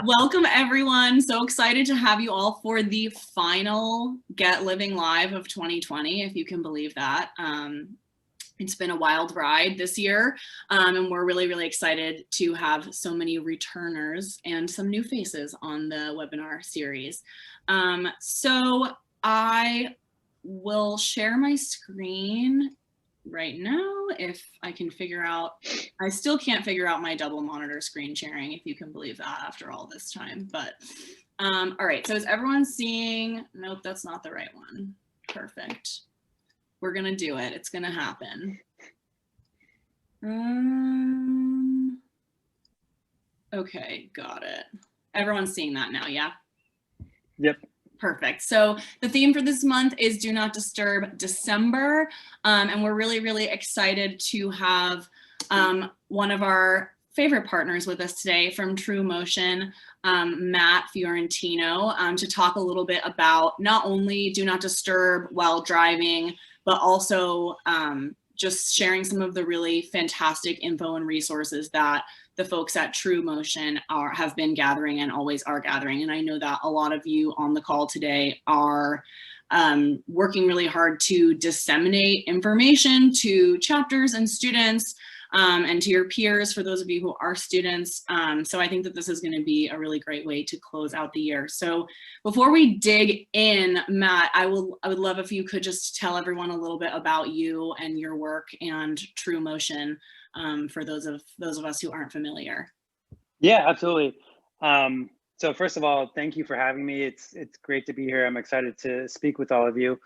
Welcome everyone. So excited to have you all for the final Get Living Live of 2020, if you can believe that. It's been a wild ride this year, and we're really, really excited to have so many returners and some new faces on the webinar series. So I will share my screen right now if I can figure out. I still can't figure out my double monitor screen sharing, if you can believe that after all this time. But all right, so is everyone seeing? Nope, that's not the right one. Perfect. We're gonna do it. It's gonna happen. Okay, got it. Everyone's seeing that now, yeah? Yep. Perfect. So the theme for this month is Do Not Disturb December. And we're really, really excited to have one of our favorite partners with us today from TrueMotion, Matt Fiorentino, to talk a little bit about not only Do Not Disturb while driving, but also just sharing some of the really fantastic info and resources that the folks at TrueMotion have been gathering and always are gathering. And I know that a lot of you on the call today are working really hard to disseminate information to chapters and students and to your peers, for those of you who are students. So I think that this is going to be a really great way to close out the year. So before we dig in, Matt, I would love if you could just tell everyone a little bit about you and your work and TrueMotion, for those of us who aren't familiar. Yeah, absolutely. So first of all, thank you for having me. It's great to be here. I'm excited to speak with all of you.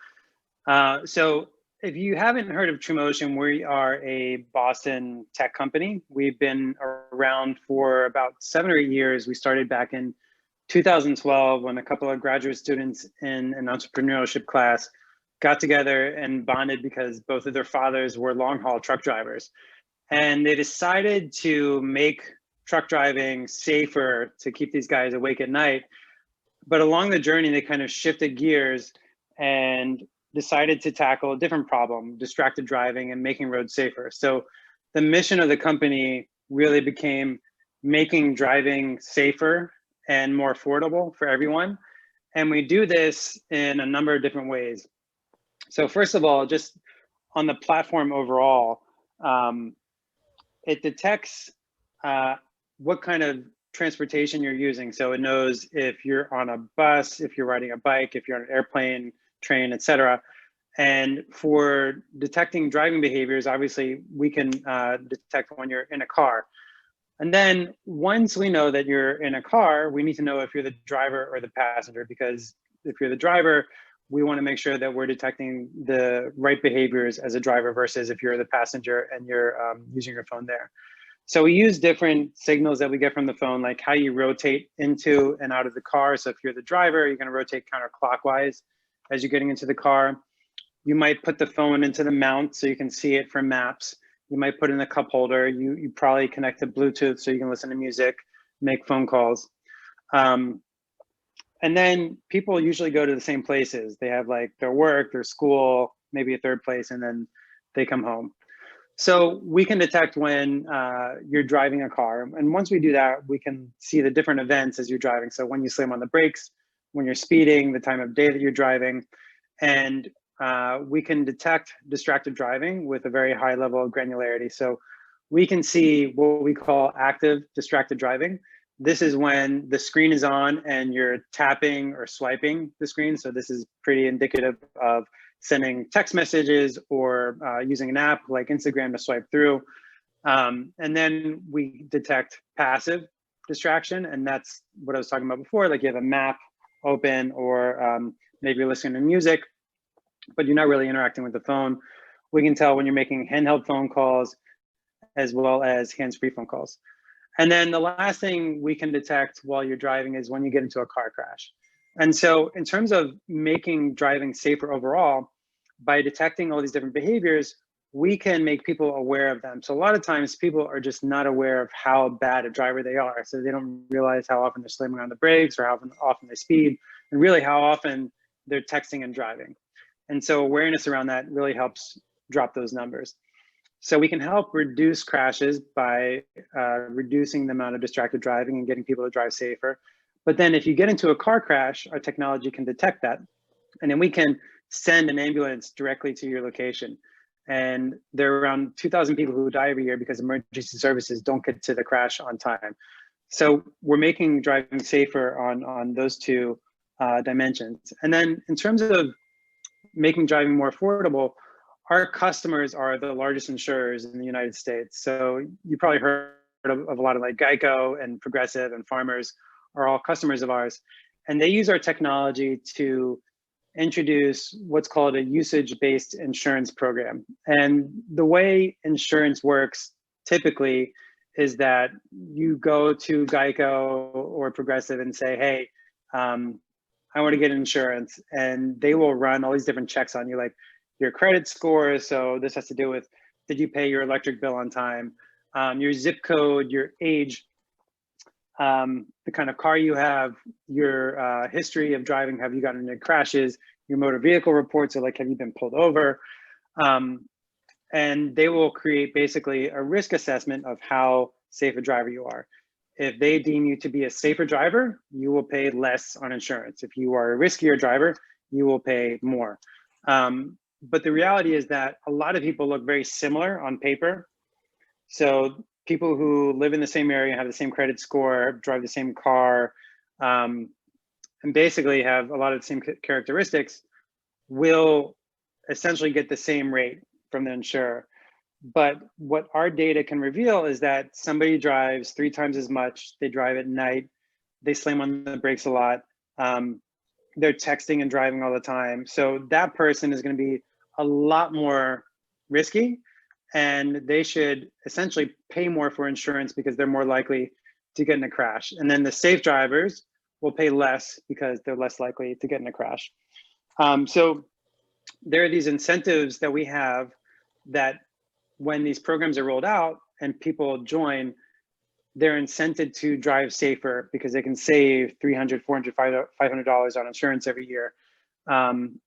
So if you haven't heard of TrueMotion, we are a Boston tech company. We've been around for about 7 or 8 years. We started back in 2012 when a couple of graduate students in an entrepreneurship class got together and bonded because both of their fathers were long-haul truck drivers. And they decided to make truck driving safer to keep these guys awake at night. But along the journey, they kind of shifted gears and decided to tackle a different problem, distracted driving and making roads safer. So the mission of the company really became making driving safer and more affordable for everyone. And we do this in a number of different ways. So first of all, just on the platform overall, it detects what kind of transportation you're using. So it knows if you're on a bus, if you're riding a bike, if you're on an airplane, train, etc. And for detecting driving behaviors, obviously we can detect when you're in a car. And then once we know that you're in a car, we need to know if you're the driver or the passenger, because if you're the driver, we want to make sure that we're detecting the right behaviors as a driver versus if you're the passenger and you're using your phone there. So we use different signals that we get from the phone, like how you rotate into and out of the car. So if you're the driver, you're going to rotate counterclockwise as you're getting into the car. You might put the phone into the mount so you can see it from maps. You might put it in a cup holder. You probably connect to Bluetooth so you can listen to music, make phone calls. And then people usually go to the same places. They have like their work, their school, maybe a third place, and then they come home. So we can detect when you're driving a car. And once we do that, we can see the different events as you're driving. So when you slam on the brakes, when you're speeding, the time of day that you're driving. And we can detect distracted driving with a very high level of granularity. So we can see what we call active distracted driving. This is when the screen is on and you're tapping or swiping the screen. So this is pretty indicative of sending text messages or using an app like Instagram to swipe through. And then we detect passive distraction. And that's what I was talking about before. Like you have a map open or maybe you're listening to music, but you're not really interacting with the phone. We can tell when you're making handheld phone calls as well as hands-free phone calls. And then the last thing we can detect while you're driving is when you get into a car crash. And so in terms of making driving safer overall, by detecting all these different behaviors, we can make people aware of them. So a lot of times people are just not aware of how bad a driver they are. So they don't realize how often they're slamming on the brakes or how often they speed, and really how often they're texting and driving. And so awareness around that really helps drop those numbers. So we can help reduce crashes by reducing the amount of distracted driving and getting people to drive safer. But then if you get into a car crash, our technology can detect that. And then we can send an ambulance directly to your location. And there are around 2,000 people who die every year because emergency services don't get to the crash on time. So we're making driving safer on those two dimensions. And then in terms of making driving more affordable, our customers are the largest insurers in the United States. So you probably heard of a lot of like Geico and Progressive and Farmers are all customers of ours. And they use our technology to introduce what's called a usage-based insurance program. And the way insurance works typically is that you go to Geico or Progressive and say, hey, I want to get insurance, and they will run all these different checks on you, like your credit score. So this has to do with, did you pay your electric bill on time? Your zip code, your age, the kind of car you have, your history of driving, have you gotten into crashes, your motor vehicle reports, so like, have you been pulled over? And they will create basically a risk assessment of how safe a driver you are. If they deem you to be a safer driver, you will pay less on insurance. If you are a riskier driver, you will pay more. But the reality is that a lot of people look very similar on paper. So people who live in the same area, have the same credit score, drive the same car, and basically have a lot of the same characteristics will essentially get the same rate from the insurer. But what our data can reveal is that somebody drives 3 times as much, they drive at night, they slam on the brakes a lot, they're texting and driving all the time. So that person is going to be a lot more risky, and they should essentially pay more for insurance because they're more likely to get in a crash. And then the safe drivers will pay less because they're less likely to get in a crash. So there are these incentives that we have that when these programs are rolled out and people join, they're incented to drive safer because they can save $300, $400, $500 on insurance every year. And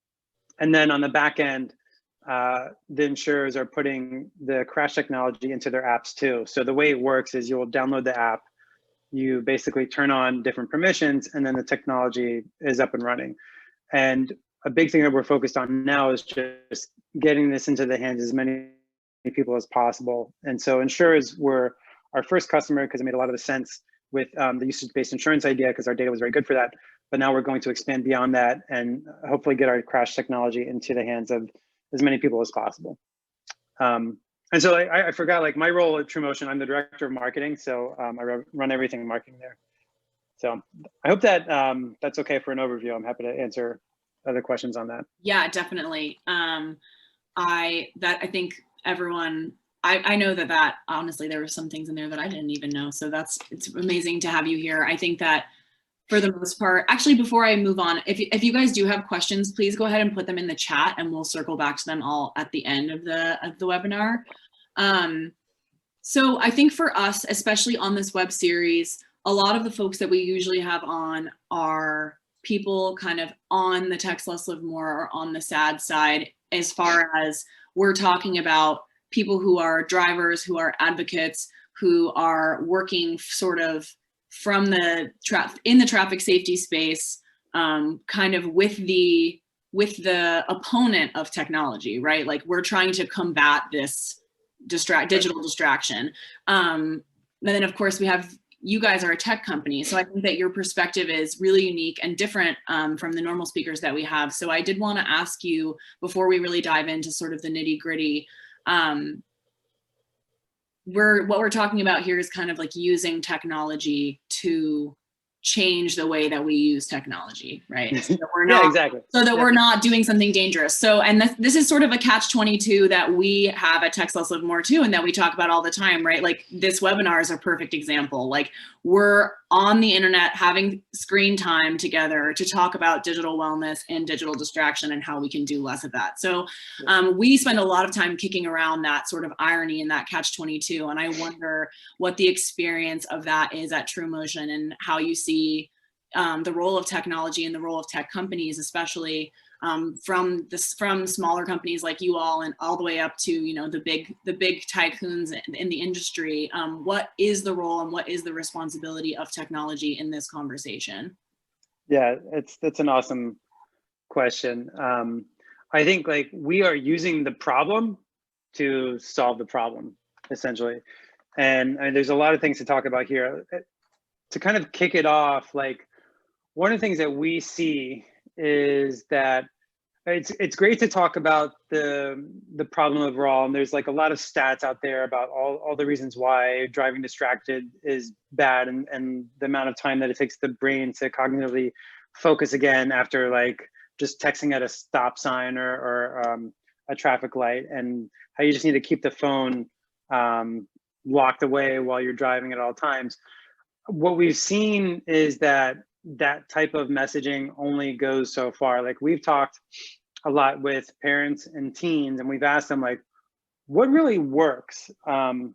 then on the back end, the insurers are putting the crash technology into their apps too. So the way it works is you'll download the app, you basically turn on different permissions, and then the technology is up and running. And a big thing that we're focused on now is just getting this into the hands of as many people as possible. And so insurers were our first customer because it made a lot of sense with the usage-based insurance idea because our data was very good for that. But now we're going to expand beyond that and hopefully get our crash technology into the hands of as many people as possible. And so I forgot, like my role at TrueMotion, I'm the director of marketing. So I run everything marketing there. So I hope that that's okay for an overview. I'm happy to answer other questions on that. Yeah, definitely. I think everyone, I know that honestly, there were some things in there that I didn't even know. So it's amazing to have you here. I think that for the most part, actually, before I move on, if you guys do have questions, please go ahead and put them in the chat and we'll circle back to them all at the end of the webinar. So I think for us, especially on this web series, a lot of the folks that we usually have on are people kind of on the TextLess Live More or on the sad side, as far as we're talking about people who are drivers, who are advocates, who are working sort of from the in the traffic safety space, kind of with the opponent of technology, right? Like we're trying to combat this digital distraction. And then of course we have, you guys are a tech company. So I think that your perspective is really unique and different from the normal speakers that we have. So I did want to ask you, before we really dive into sort of the nitty gritty, what we're talking about here is kind of like using technology to change the way that we use technology, right? So that we're not, yeah, exactly. So that we're not doing something dangerous. So, and this is sort of a catch-22 that we have at TextLess Live More too, and that we talk about all the time, right? Like this webinar is a perfect example. Like we're on the internet having screen time together to talk about digital wellness and digital distraction and how we can do less of that. So we spend a lot of time kicking around that sort of irony and that catch-22. And I wonder what the experience of that is at TrueMotion and how you see the role of technology and the role of tech companies, especially from smaller companies like you all and all the way up to, you know, the big tycoons in the industry. What is the role and what is the responsibility of technology in this conversation? Yeah, that's an awesome question. I think like we are using the problem to solve the problem, essentially. And there's a lot of things to talk about here. To kind of kick it off, like one of the things that we see is that it's great to talk about the problem overall, and there's like a lot of stats out there about all the reasons why driving distracted is bad, and the amount of time that it takes the brain to cognitively focus again after like just texting at a stop sign or a traffic light, and how you just need to keep the phone locked away while you're driving at all times. What we've seen is that type of messaging only goes so far. Like we've talked a lot with parents and teens, and we've asked them like, what really works? And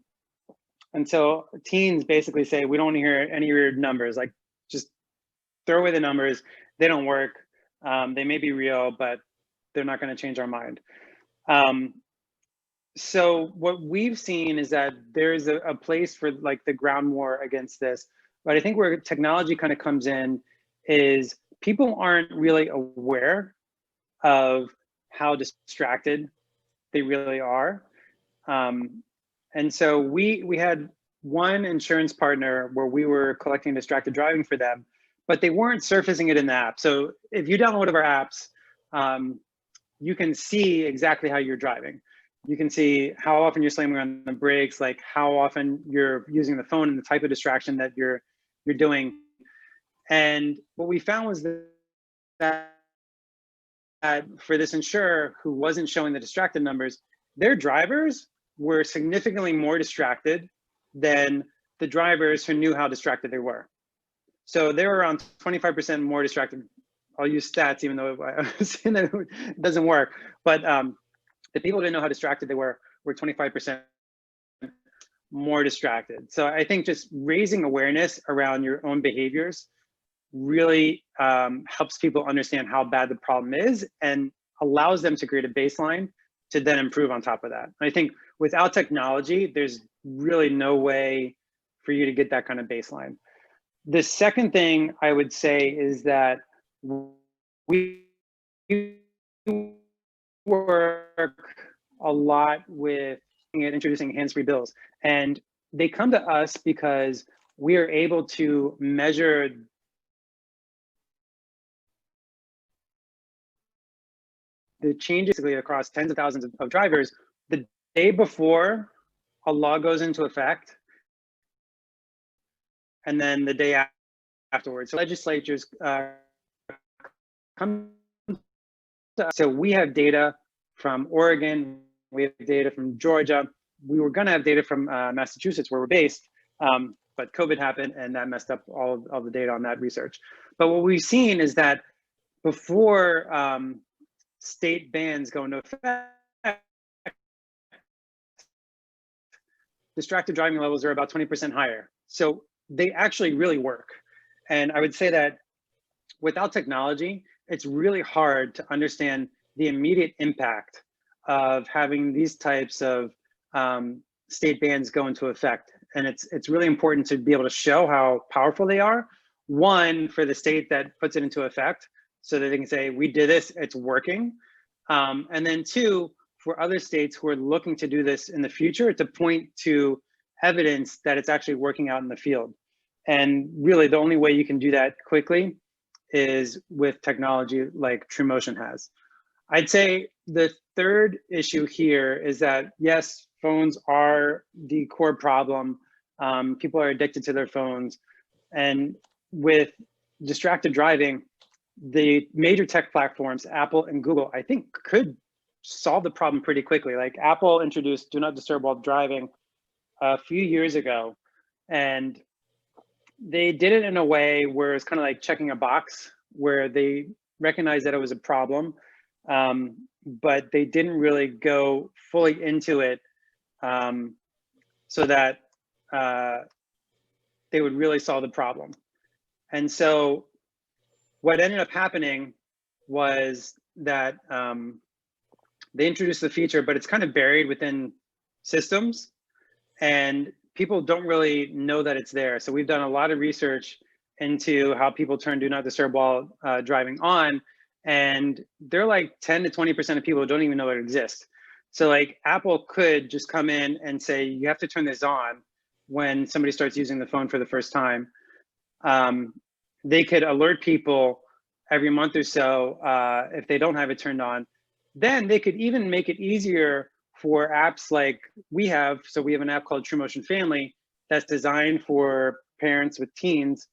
so teens basically say, we don't want to hear any of your numbers. Like just throw away the numbers. They don't work. They may be real, but they're not going to change our mind. So what we've seen is that there's a place for like the ground war against this. But I think where technology kind of comes in is people aren't really aware of how distracted they really are. And so we had one insurance partner where we were collecting distracted driving for them, but they weren't surfacing it in the app. So if you download one of our apps, you can see exactly how you're driving. You can see how often you're slamming on the brakes, like how often you're using the phone and the type of distraction that you're doing. And what we found was that for this insurer who wasn't showing the distracted numbers, their drivers were significantly more distracted than the drivers who knew how distracted they were. So they were around 25% more distracted. I'll use stats, even though I was saying that it doesn't work. But the people who didn't know how distracted they were 25% more distracted. So I think just raising awareness around your own behaviors really helps people understand how bad the problem is and allows them to create a baseline to then improve on top of that. And I think without technology, there's really no way for you to get that kind of baseline. The second thing I would say is that we work a lot with introducing hands-free bills, and they come to us because we are able to measure the changes across tens of thousands of drivers the day before a law goes into effect, and then the day afterwards. So legislatures come to us. So we have data from Oregon, we have data from Georgia. We were going to have data from Massachusetts, where we're based, but COVID happened and that messed up all of the data on that research. But what we've seen is that before state bans go into effect, distracted driving levels are about 20% higher. So they actually really work. And I would say that without technology, it's really hard to understand the immediate impact of having these types of state bans go into effect. And it's really important to be able to show how powerful they are. One, for the state that puts it into effect, so that they can say, we did this, it's working. And then two, for other states who are looking to do this in the future, to point to evidence that it's actually working out in the field. And really the only way you can do that quickly is with technology like TrueMotion has. I'd say the third issue here is that, yes, phones are the core problem. People are addicted to their phones. And with distracted driving, the major tech platforms, Apple and Google, I think could solve the problem pretty quickly. Like Apple introduced Do Not Disturb while driving a few years ago, and they did it in a way where it's kind of like checking a box, where they recognized that it was a problem, but they didn't really go fully into it so that they would really solve the problem. And so what ended up happening was that they introduced the feature, but it's kind of buried within systems, and people don't really know that it's there. So we've done a lot of research into how people turn Do Not Disturb while driving on, and they're like 10 to 20% of people don't even know it exists. So like Apple could just come in and say, you have to turn this on when somebody starts using the phone for the first time. They could alert people every month or so if they don't have it turned on. Then they could even make it easier for apps like we have. So we have an app called TrueMotion Family that's designed for parents with teens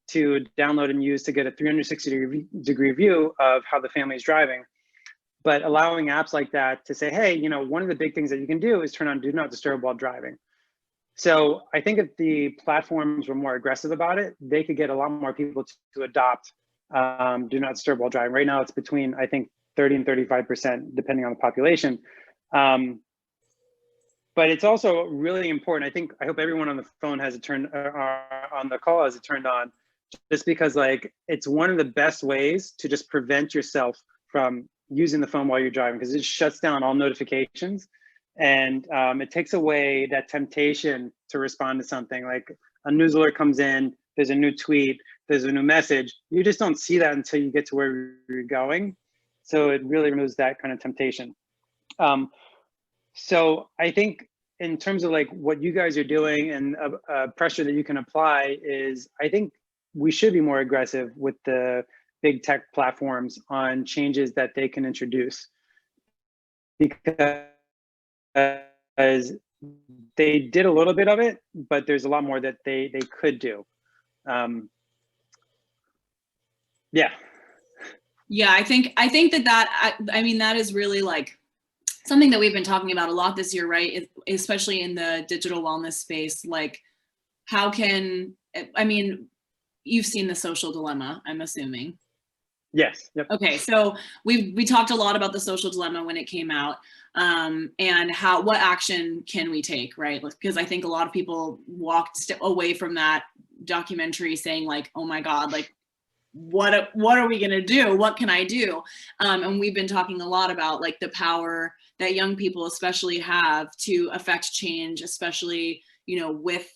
to download and use to get a 360-degree view of how the family is driving. But allowing apps like that to say, hey, you know, one of the big things that you can do is turn on Do Not Disturb while driving. So I think if the platforms were more aggressive about it, they could get a lot more people to adopt Do Not Disturb while driving. Right now, it's between, I think, 30 and 35%, depending on the population. But it's also really important. I hope everyone on the phone has it turned, on the call has it turned on, just because like it's one of the best ways to just prevent yourself from using the phone while you're driving, because it shuts down all notifications, and it takes away that temptation to respond to something. Like a news alert comes in, there's a new tweet, there's a new message. You just don't see that until you get to where you're going. So it really removes that kind of temptation. So I think in terms of like what you guys are doing and pressure that you can apply is, I think we should be more aggressive with the big tech platforms on changes that they can introduce, because they did a little bit of it, but there's a lot more that they could do. Yeah. Yeah, I think that I mean, that is really like something that we've been talking about a lot this year, right? Especially in the digital wellness space. Like, how can, I mean, you've seen The Social Dilemma, I'm assuming. Yes. Yep. Okay, so we talked a lot about The Social Dilemma when it came out, and what action can we take, right? Because I think a lot of people walked away from that documentary saying like, oh my God, like, what are we gonna do? What can I do? And we've been talking a lot about like the power that young people especially have to affect change, especially, you know, with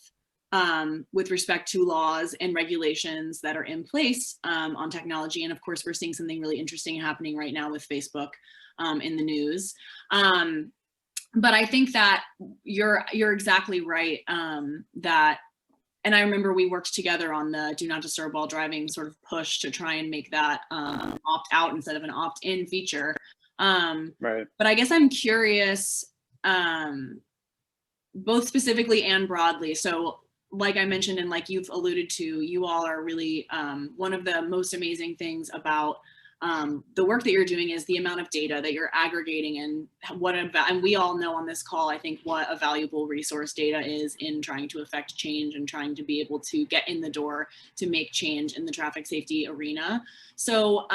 respect to laws and regulations that are in place on technology. And of course, we're seeing something really interesting happening right now with Facebook in the news. But I think that you're exactly right, that, and I remember we worked together on the Do Not Disturb while driving sort of push to try and make that opt out instead of an opt in feature. Right. But I guess I'm curious, both specifically and broadly. So like I mentioned, and like you've alluded to, you all are really, one of the most amazing things about the work that you're doing is the amount of data that you're aggregating, and and we all know on this call, I think, what a valuable resource data is in trying to affect change and trying to be able to get in the door to make change in the traffic safety arena. So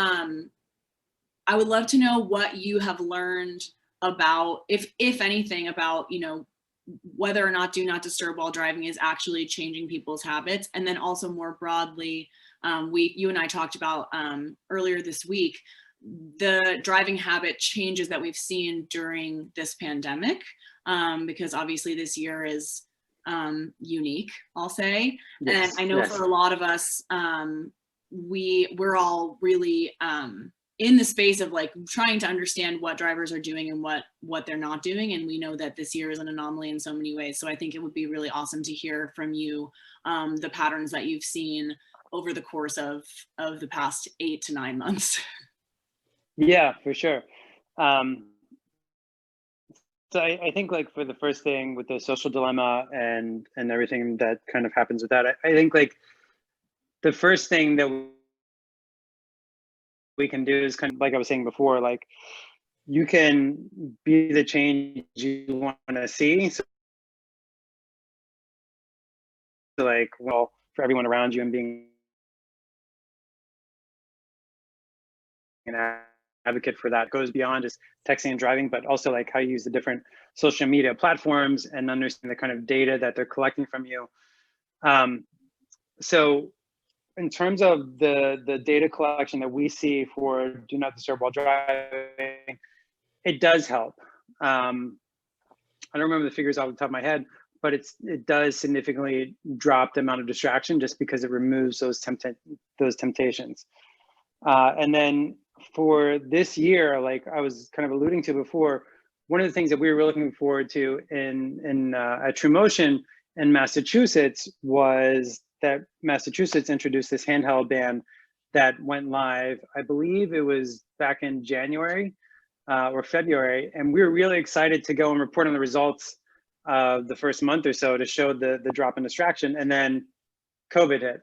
I would love to know what you have learned about, if anything, about, you know, whether or not Do Not Disturb while driving is actually changing people's habits. And then also more broadly, you and I talked about earlier this week, the driving habit changes that we've seen during this pandemic, because obviously this year is unique, I'll say. Yes. And I know Yes. for a lot of us, we're all really in the space of like trying to understand what drivers are doing and what they're not doing. And we know that this year is an anomaly in so many ways. So I think it would be really awesome to hear from you the patterns that you've seen over the course of the past 8 to 9 months. Yeah, for sure. So I think like for the first thing with the social dilemma and everything that kind of happens with that, I think like the first thing that we can do is kind of like I was saying before, like you can be the change you want to see. So like, well, for everyone around you and being an advocate for that goes beyond just texting and driving, but also like how you use the different social media platforms and understand the kind of data that they're collecting from you. So in terms of the data collection that we see for do not disturb while driving, it does help. I don't remember the figures off the top of my head, but it does significantly drop the amount of distraction just because it removes those temptations. And then for this year, like I was kind of alluding to before, one of the things that we were looking forward to at TrueMotion in Massachusetts was that Massachusetts introduced this handheld ban that went live, I believe it was back in January or February. And we were really excited to go and report on the results of the first month or so to show the drop in distraction. And then COVID hit.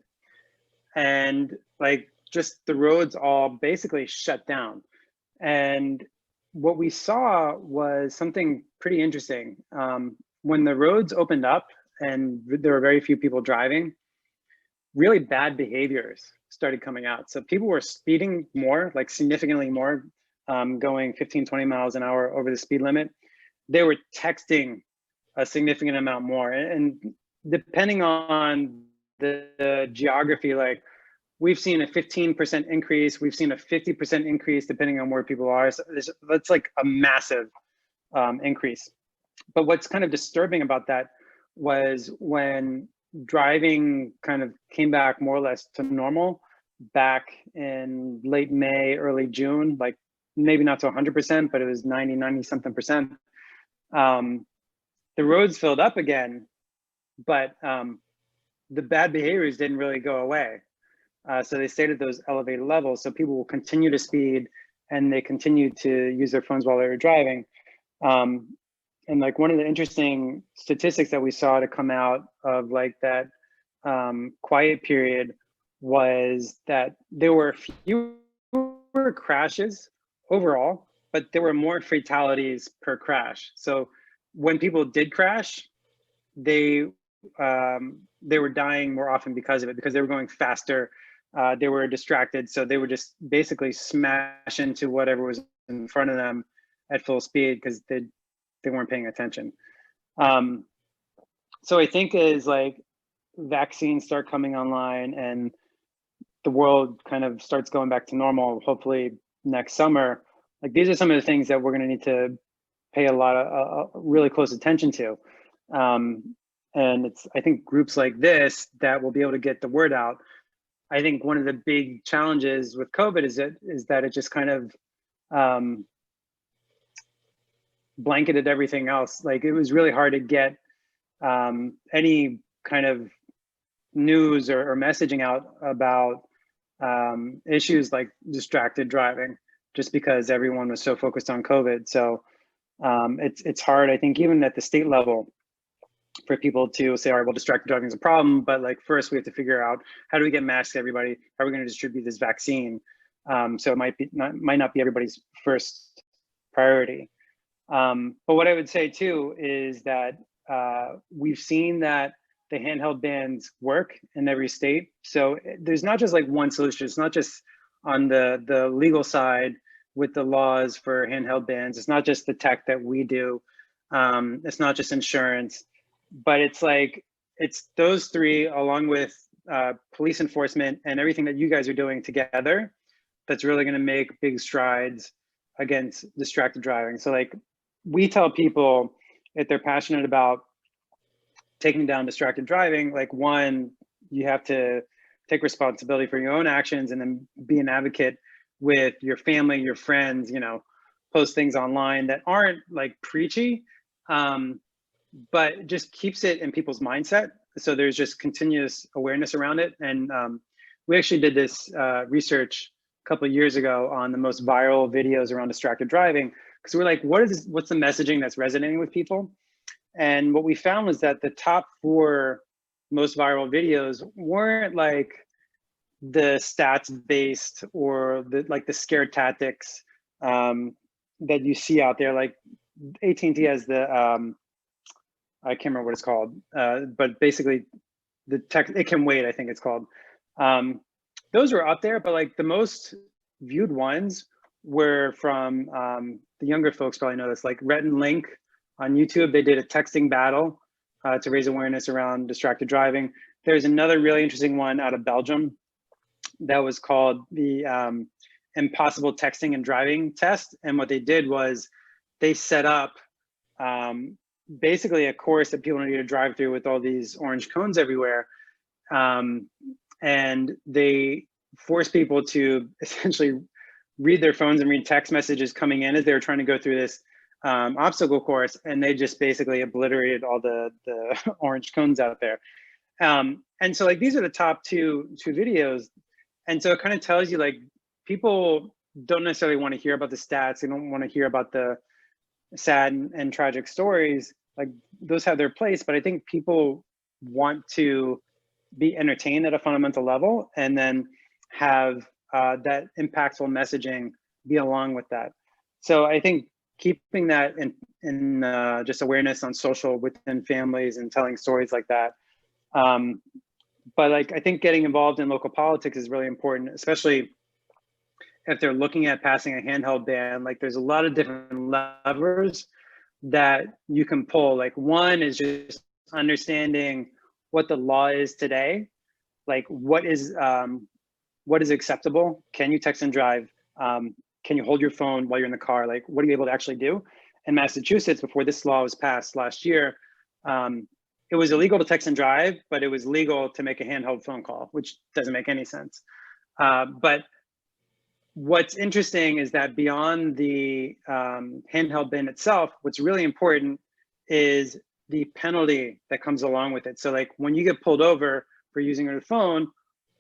And like just the roads all basically shut down. And what we saw was something pretty interesting. When the roads opened up and there were very few people driving, really bad behaviors started coming out. So people were speeding more, like significantly more, going 15, 20 miles an hour over the speed limit. They were texting a significant amount more. And depending on the geography, like we've seen a 15% increase, we've seen a 50% increase depending on where people are. So that's like a massive increase. But what's kind of disturbing about that was when driving kind of came back more or less to normal back in late May, early June, like maybe not to 100%, but it was 90 something percent. The roads filled up again, but the bad behaviors didn't really go away. So they stayed at those elevated levels. So people will continue to speed and they continue to use their phones while they were driving. And like one of the interesting statistics that we saw to come out of like that quiet period was that there were fewer crashes overall, but there were more fatalities per crash. So when people did crash, they were dying more often because of it, because they were going faster. They were distracted, so they would just basically smash into whatever was in front of them at full speed because they weren't paying attention. So I think as like vaccines start coming online and the world kind of starts going back to normal, hopefully next summer, like these are some of the things that we're going to need to pay a lot of really close attention to. And it's, I think groups like this that will be able to get the word out. I think one of the big challenges with COVID is that it just kind of blanketed everything else. Like it was really hard to get any kind of news or messaging out about issues like distracted driving, just because everyone was so focused on COVID. So it's hard, I think, even at the state level, for people to say, all right, well, distracted driving is a problem, but like first we have to figure out how do we get masks to everybody? How are we going to distribute this vaccine? So it might not be everybody's first priority. But what I would say too is that we've seen that the handheld bans work in every state. So there's not just like one solution. It's not just on the legal side with the laws for handheld bans. It's not just the tech that we do. It's not just insurance, but it's like, it's those three along with police enforcement and everything that you guys are doing together that's really going to make big strides against distracted driving. So like we tell people if they're passionate about taking down distracted driving, like one, you have to take responsibility for your own actions and then be an advocate with your family, your friends, you know, post things online that aren't like preachy, but just keeps it in people's mindset. So there's just continuous awareness around it. And we actually did this research a couple of years ago on the most viral videos around distracted driving, because we're like, what's the messaging that's resonating with people? And what we found was that the top 4 most viral videos weren't like the stats based or the scare tactics that you see out there. Like AT&T has the I can't remember what it's called, but basically the tech, it can wait, I think it's called. Those were up there, but like the most viewed ones were from the younger folks probably know this, like Rhett and Link on YouTube. They did a texting battle to raise awareness around distracted driving. There's another really interesting one out of Belgium that was called the Impossible Texting and Driving Test. And what they did was they set up basically a course that people need to drive through with all these orange cones everywhere. And they force people to essentially read their phones and read text messages coming in as they were trying to go through this obstacle course. And they just basically obliterated all the orange cones out there. And so like, these are the top two videos. And so it kind of tells you like, people don't necessarily want to hear about the stats. They don't want to hear about the sad and tragic stories. Like, those have their place, but I think people want to be entertained at a fundamental level, and then have that impactful messaging be along with that. So I think keeping that in just awareness on social within families and telling stories like that. But like, I think getting involved in local politics is really important, especially if they're looking at passing a handheld ban. Like, there's a lot of different levers that you can pull. Like, one is just understanding what the law is today. Like, what is acceptable? Can you text and drive? Can you hold your phone while you're in the car? Like, what are you able to actually do? In Massachusetts, before this law was passed last year, it was illegal to text and drive, but it was legal to make a handheld phone call, which doesn't make any sense. But what's interesting is that beyond the handheld ban itself, what's really important is the penalty that comes along with it. So like, when you get pulled over for using your phone,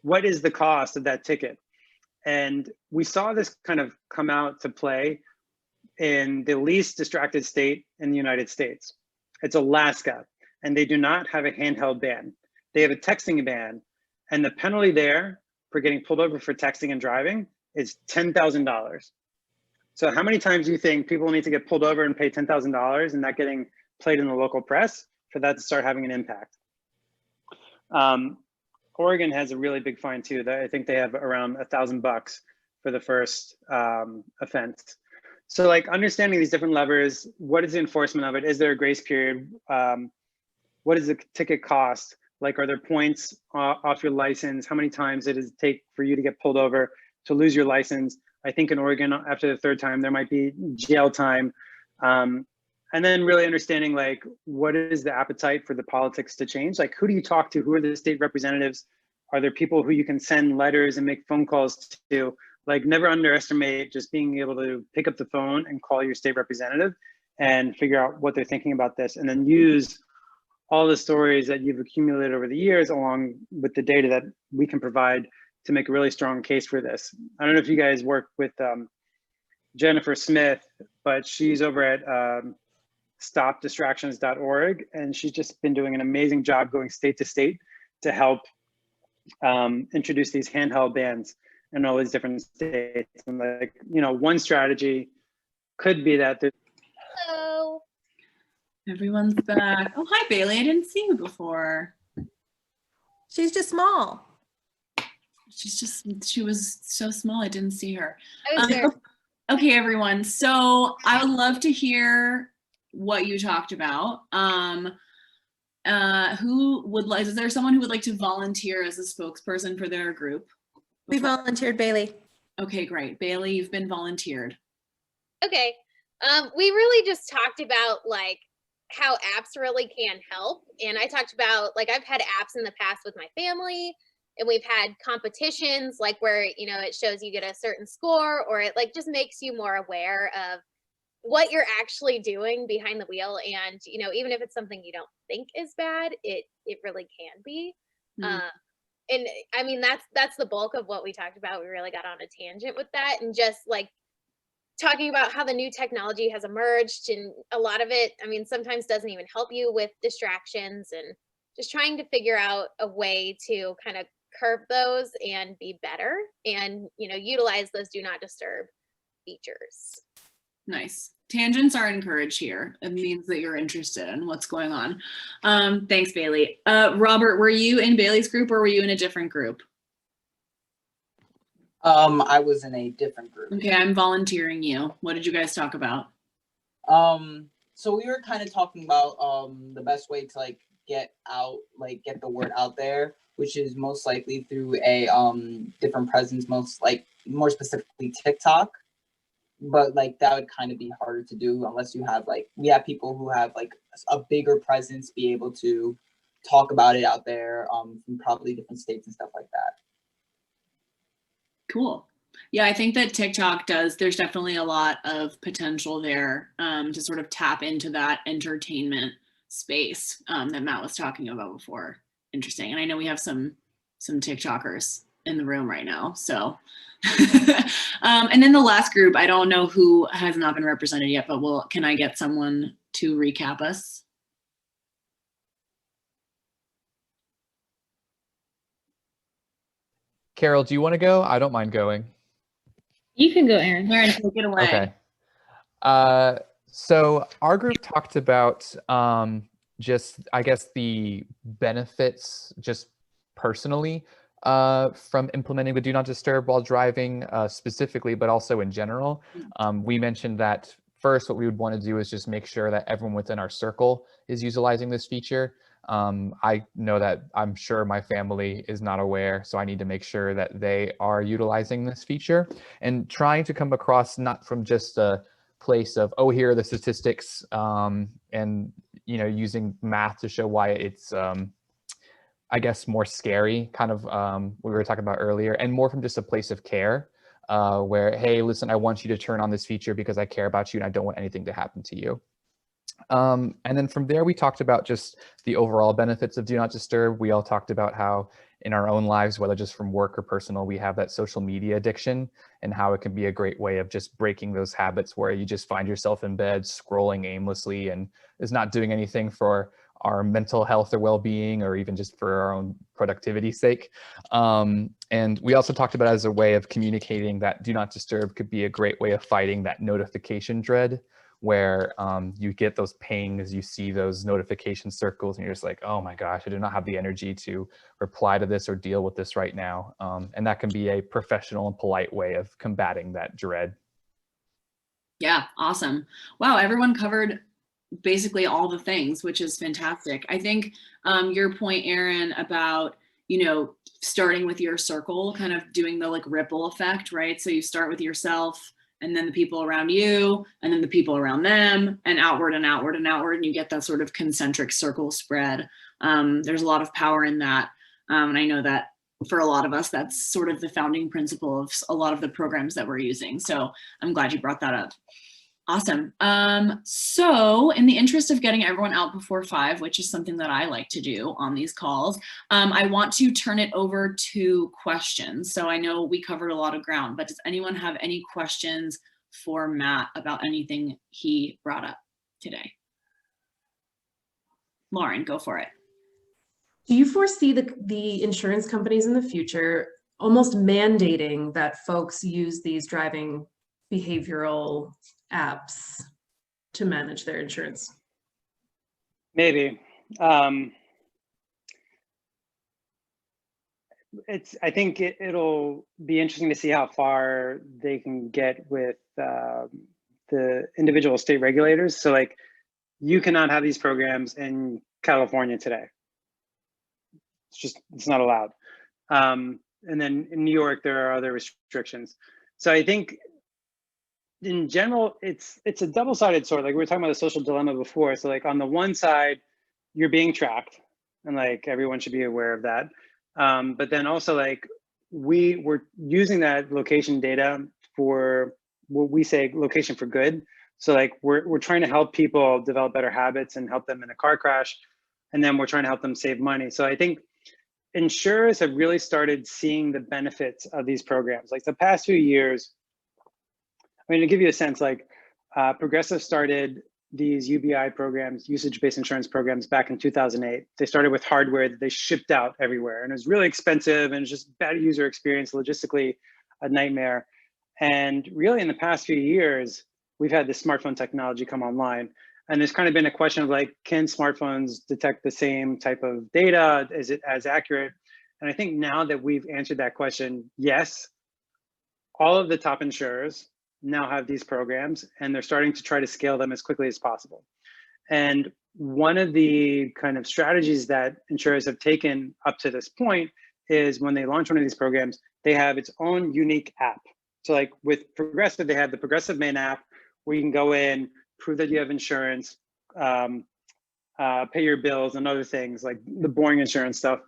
what is the cost of that ticket? And we saw this kind of come out to play in the least distracted state in the United States. It's Alaska, and they do not have a handheld ban. They have a texting ban, and the penalty there for getting pulled over for texting and driving is $10,000. So how many times do you think people need to get pulled over and pay $10,000 and not getting played in the local press for that to start having an impact? Oregon has a really big fine too. I think they have around $1,000 for the first offense. So like, understanding these different levers, what is the enforcement of it? Is there a grace period? What does the ticket cost? Like, are there points off your license? How many times does it take for you to get pulled over to lose your license? I think in Oregon, after the third time, there might be jail time. And then really understanding like, what is the appetite for the politics to change? Like, who do you talk to? Who are the state representatives? Are there people who you can send letters and make phone calls to? Like, never underestimate just being able to pick up the phone and call your state representative and figure out what they're thinking about this, and then use all the stories that you've accumulated over the years along with the data that we can provide to make a really strong case for this. I don't know if you guys work with Jennifer Smith, but she's over at stopdistractions.org, and she's just been doing an amazing job going state to state to help introduce these handheld bans in all these different states. And like, you know, one strategy could be that Hello. Everyone's back. Oh, hi, Bailey. I didn't see you before. She's just small. She was so small, I didn't see her. I was there. Okay, everyone. So I would love to hear what you talked about. Who would like, is there someone who would like to volunteer as a spokesperson for their group? We volunteered, Bailey. Okay, great. Bailey, you've been volunteered. Okay. We really just talked about like how apps really can help. And I talked about like, I've had apps in the past with my family, and we've had competitions like where, you know, it shows you get a certain score, or it like just makes you more aware of what you're actually doing behind the wheel. And, you know, even if it's something you don't think is bad, it really can be. And I mean, that's the bulk of what we talked about. We really got on a tangent with that, and just like talking about how the new technology has emerged, and a lot of it, I mean, sometimes doesn't even help you with distractions, and just trying to figure out a way to kind of curb those and be better, and, you know, utilize those do not disturb features. Nice. Tangents are encouraged here. It means that you're interested in what's going on. Thanks, Bailey. Robert, were you in Bailey's group or were you in a different group? I was in a different group. Okay, I'm volunteering you. What did you guys talk about? So we were kind of talking about the best way to like get the word out there. which is most likely through a different presence, more specifically TikTok. But like that would kind of be harder to do unless you have we have people who have like a bigger presence, be able to talk about it out there from probably different states and stuff like that. Cool. Yeah, I think that TikTok there's definitely a lot of potential there to sort of tap into that entertainment space that Matt was talking about before. Interesting. And I know we have some TikTokers in the room right now. So, and then the last group, I don't know who has not been represented yet, but can I get someone to recap us? Carol, do you want to go? I don't mind going. You can go, Aaron. Aaron, take it away. Okay. So our group talked about just, I guess, the benefits just personally from implementing the Do Not Disturb while driving specifically, but also in general. We mentioned that first, what we would want to do is just make sure that everyone within our circle is utilizing this feature. I know that I'm sure my family is not aware, so I need to make sure that they are utilizing this feature and trying to come across not from just a place of, oh, here are the statistics, and using math to show why it's I guess more scary, kind of we were talking about earlier, and more from just a place of care, where, hey, listen, I want you to turn on this feature because I care about you and I don't want anything to happen to you. And then from there, we talked about just the overall benefits of Do Not Disturb. We all talked about how in our own lives, whether just from work or personal, we have that social media addiction and how it can be a great way of just breaking those habits where you just find yourself in bed scrolling aimlessly and is not doing anything for our mental health or well-being, or even just for our own productivity's sake. And we also talked about it as a way of communicating that Do Not Disturb could be a great way of fighting that notification dread, where you get those pings, you see those notification circles, and you're just like, oh my gosh, I do not have the energy to reply to this or deal with this right now. And that can be a professional and polite way of combating that dread. Yeah, awesome. Wow, everyone covered basically all the things, which is fantastic. I think your point, Aaron, about, starting with your circle, kind of doing the like ripple effect, right? So you start with yourself, and then the people around you, and then the people around them, and outward and outward and outward, and you get that sort of concentric circle spread. There's a lot of power in that. And I know that for a lot of us, that's sort of the founding principle of a lot of the programs that we're using. So I'm glad you brought that up. Awesome. So in the interest of getting everyone out before 5, which is something that I like to do on these calls, I want to turn it over to questions. So I know we covered a lot of ground, but does anyone have any questions for Matt about anything he brought up today? Lauren, go for it. Do you foresee the insurance companies in the future almost mandating that folks use these driving behavioral apps to manage their insurance? Maybe. I think it'll be interesting to see how far they can get with the individual state regulators. So like, you cannot have these programs in California today. It's not allowed. And then in New York, there are other restrictions. So I think in general, it's a double-sided sword. Like we were talking about the social dilemma before. So like on the one side, you're being tracked, and like everyone should be aware of that. But then also like we're using that location data for what we say location for good. So like we're trying to help people develop better habits and help them in a car crash, and then we're trying to help them save money. So I think insurers have really started seeing the benefits of these programs. Like the past few years, I mean, to give you a sense, like Progressive started these UBI programs, usage-based insurance programs, back in 2008. They started with hardware that they shipped out everywhere, and it was really expensive and it's just bad user experience, logistically a nightmare. And really in the past few years, we've had this smartphone technology come online, and there's kind of been a question of like, can smartphones detect the same type of data? Is it as accurate? And I think now that we've answered that question, yes, all of the top insurers now have these programs, and they're starting to try to scale them as quickly as possible. And one of the kind of strategies that insurers have taken up to this point is when they launch one of these programs, they have its own unique app. So like with Progressive, they have the Progressive main app where you can go in, prove that you have insurance, pay your bills and other things like the boring insurance stuff.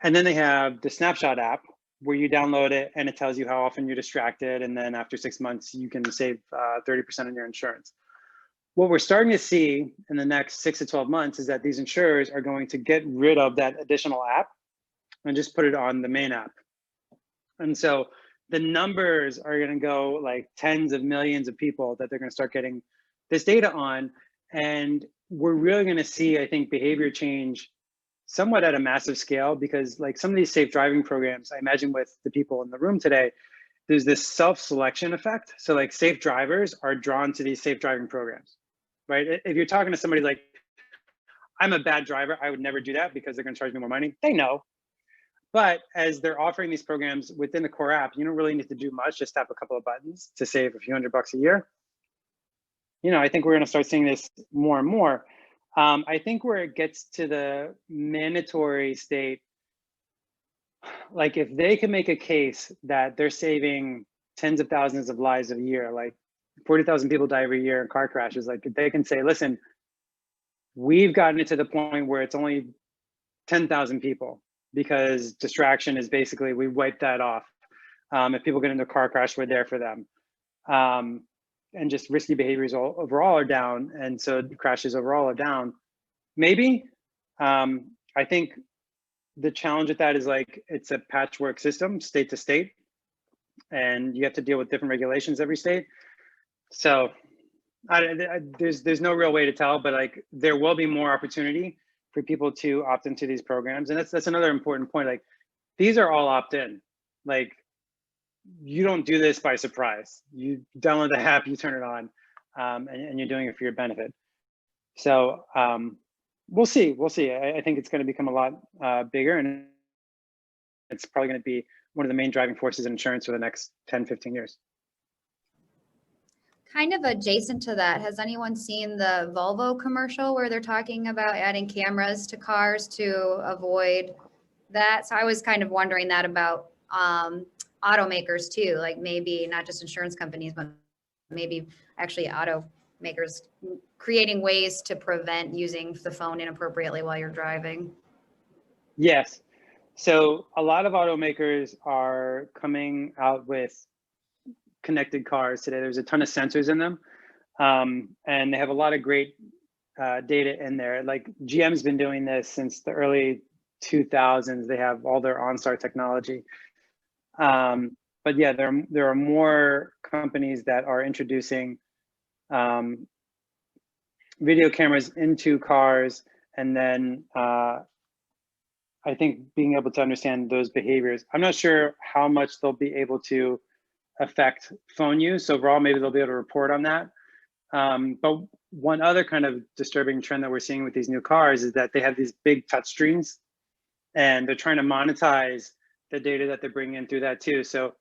And then they have the Snapshot app where you download it and it tells you how often you're distracted. And then after 6 months, you can save 30% on your insurance. What we're starting to see in the next 6 to 12 months is that these insurers are going to get rid of that additional app and just put it on the main app. And so the numbers are going to go like tens of millions of people that they're going to start getting this data on. And we're really going to see, I think, behavior change somewhat at a massive scale, because like some of these safe driving programs, I imagine with the people in the room today, there's this self-selection effect. So like safe drivers are drawn to these safe driving programs, right? If you're talking to somebody like, I'm a bad driver, I would never do that because they're going to charge me more money. They know. But as they're offering these programs within the core app, you don't really need to do much, just tap a couple of buttons to save a few $100 a year. You know, I think we're going to start seeing this more and more. I think where it gets to the mandatory state, like if they can make a case that they're saving tens of thousands of lives a year, like 40,000 people die every year in car crashes, like if they can say, listen, we've gotten it to the point where it's only 10,000 people because distraction is basically, we wipe that off. If people get into a car crash, we're there for them. And just risky behaviors overall are down. And so crashes overall are down. Maybe, I think the challenge with that is like, it's a patchwork system, state to state, and you have to deal with different regulations every state. So there's no real way to tell, but like there will be more opportunity for people to opt into these programs. And that's another important point. Like these are all opt-in. Like you don't do this by surprise. You download the app, you turn it on, and you're doing it for your benefit. So we'll see. I think it's going to become a lot bigger, and it's probably going to be one of the main driving forces in insurance for the next 10, 15 years. Kind of adjacent to that, has anyone seen the Volvo commercial where they're talking about adding cameras to cars to avoid that? So I was kind of wondering that about automakers too, like maybe not just insurance companies, but maybe actually automakers creating ways to prevent using the phone inappropriately while you're driving. Yes. So a lot of automakers are coming out with connected cars today. There's a ton of sensors in them, and they have a lot of great data in there. Like GM's been doing this since the early 2000s. They have all their OnStar technology. But yeah, there are more companies that are introducing video cameras into cars, and then I think being able to understand those behaviors. I'm not sure how much they'll be able to affect phone use overall. Maybe they'll be able to report on that. But one other kind of disturbing trend that we're seeing with these new cars is that they have these big touch screens, and they're trying to monetize the data that they're bringing in through that too. So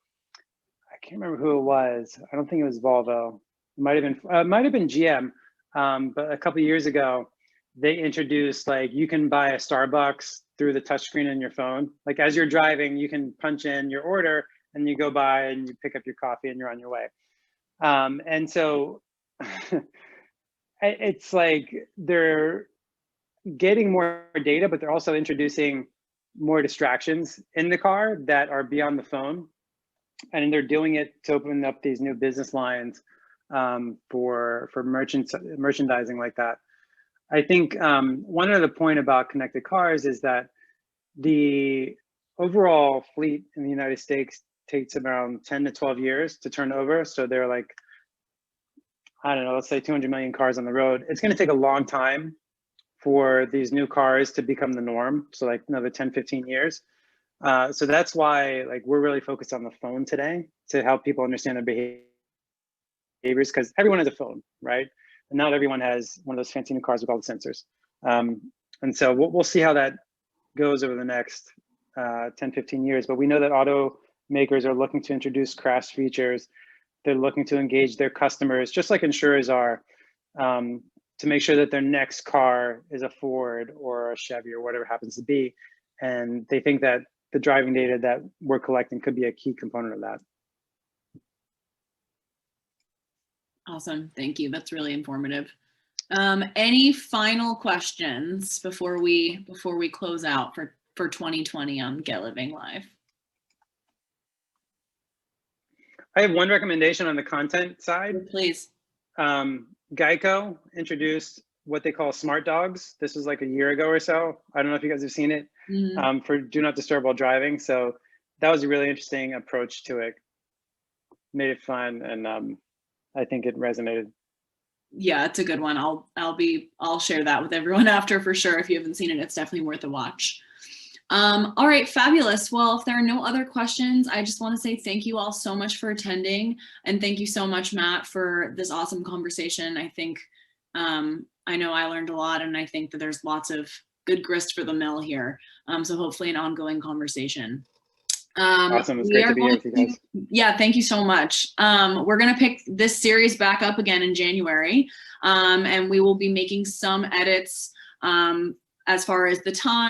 I can't remember who it was. I don't think it was Volvo. It might have been GM. But a couple of years ago, they introduced like you can buy a Starbucks through the touchscreen in your phone. Like as you're driving, you can punch in your order and you go by and you pick up your coffee and you're on your way. And so it's like they're getting more data, but they're also introducing more distractions in the car that are beyond the phone. And they're doing it to open up these new business lines for merchandising like that. I think one other point about connected cars is that the overall fleet in the United States takes around 10 to 12 years to turn over. So they're like, I don't know, let's say 200 million cars on the road. It's going to take a long time for these new cars to become the norm. So like another 10, 15 years. So that's why like we're really focused on the phone today to help people understand their behaviors, because everyone has a phone, right? And not everyone has one of those fancy new cars with all the sensors. And so we'll see how that goes over the next 10, 15 years. But we know that automakers are looking to introduce crash features. They're looking to engage their customers, just like insurers are. to make sure that their next car is a Ford or a Chevy or whatever it happens to be. And they think that the driving data that we're collecting could be a key component of that. Awesome. Thank you. That's really informative. Any final questions before we close out for 2020 on GetLiving Live? I have one recommendation on the content side. Please. Geico introduced what they call smart dogs. This was like a year ago or so. I don't know if you guys have seen it, for do not disturb while driving. So that was a really interesting approach to it. Made it fun, and I think it resonated. Yeah, it's a good one. I'll share that with everyone after for sure. If you haven't seen it, it's definitely worth a watch. All right, fabulous. Well, if there are no other questions, I just want to say thank you all so much for attending, and thank you so much, Matt, for this awesome conversation. I think I know I learned a lot, and I think that there's lots of good grist for the mill here. So hopefully an ongoing conversation. Awesome. It's great to be here with you guys. Yeah, thank you so much. We're going to pick this series back up again in January, and we will be making some edits as far as the time